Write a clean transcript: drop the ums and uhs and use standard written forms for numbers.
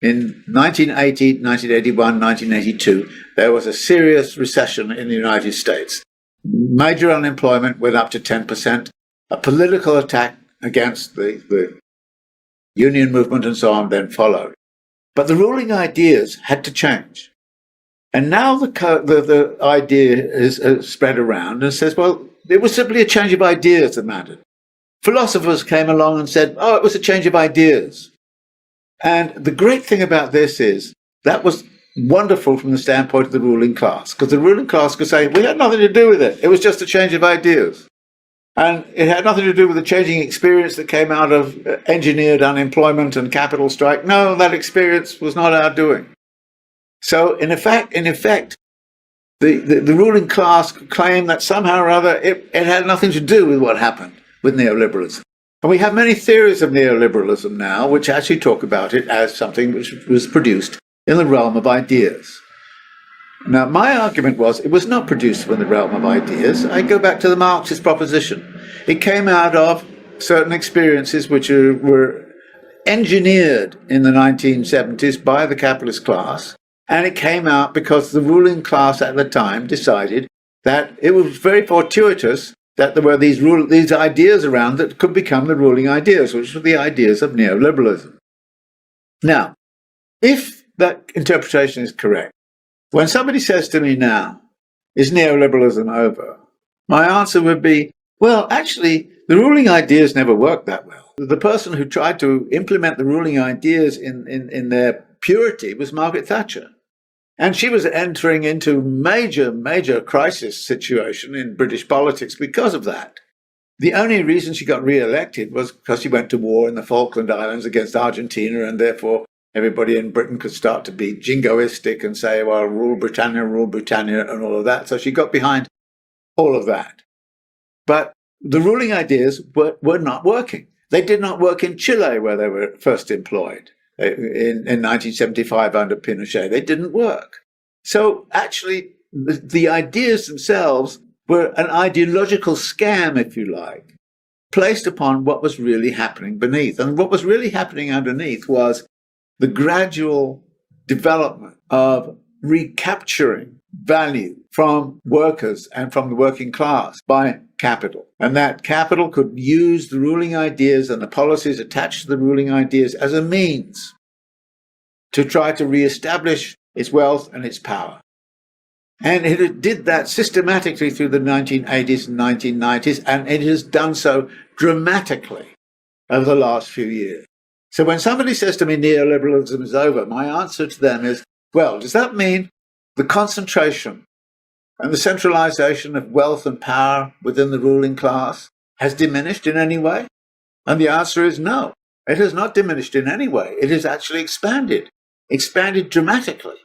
In 1980, 1981, 1982, there was a serious recession in the United States. Major unemployment went up to 10%. A political attack against the union movement and so on then followed. But the ruling ideas had to change. And now the idea is spread around and says, well, it was simply a change of ideas that mattered. Philosophers came along and said, oh, it was a change of ideas. And the great thing about this is that was wonderful from the standpoint of the ruling class, because the ruling class could say, we had nothing to do with it. It was just a change of ideas. And it had nothing to do with the changing experience that came out of engineered unemployment and capital strike. No, that experience was not our doing. So in effect, the ruling class claimed that somehow or other it had nothing to do with what happened with neoliberalism. And we have many theories of neoliberalism now which actually talk about it as something which was produced in the realm of ideas. Now, my argument was it was not produced in the realm of ideas. I go back to the Marxist proposition. It came out of certain experiences which were engineered in the 1970s by the capitalist class, and it came out because the ruling class at the time decided that it was very fortuitous that there were these ideas around that could become the ruling ideas, which were the ideas of neoliberalism. Now, if that interpretation is correct, when somebody says to me now, is neoliberalism over? My answer would be, well, actually, the ruling ideas never worked that well. The person who tried to implement the ruling ideas in their purity was Margaret Thatcher. And she was entering into major crisis situation in British politics because of that. The only reason she got re-elected was because she went to war in the Falkland Islands against Argentina, and therefore everybody in Britain could start to be jingoistic and say, well, rule Britannia, and all of that. So she got behind all of that. But the ruling ideas were not working. They did not work in Chile, where they were first employed. In 1975 under Pinochet, they didn't work. So actually, the ideas themselves were an ideological scam, if you like, placed upon what was really happening beneath. And what was really happening underneath was the gradual development of recapturing value from workers and from the working class by capital. And that capital could use the ruling ideas and the policies attached to the ruling ideas as a means to try to reestablish its wealth and its power. And it did that systematically through the 1980s and 1990s, and it has done so dramatically over the last few years. So when somebody says to me neoliberalism is over, my answer to them is, well, does that mean the concentration and the centralization of wealth and power within the ruling class has diminished in any way? And the answer is no. It has not diminished in any way. It has actually expanded dramatically.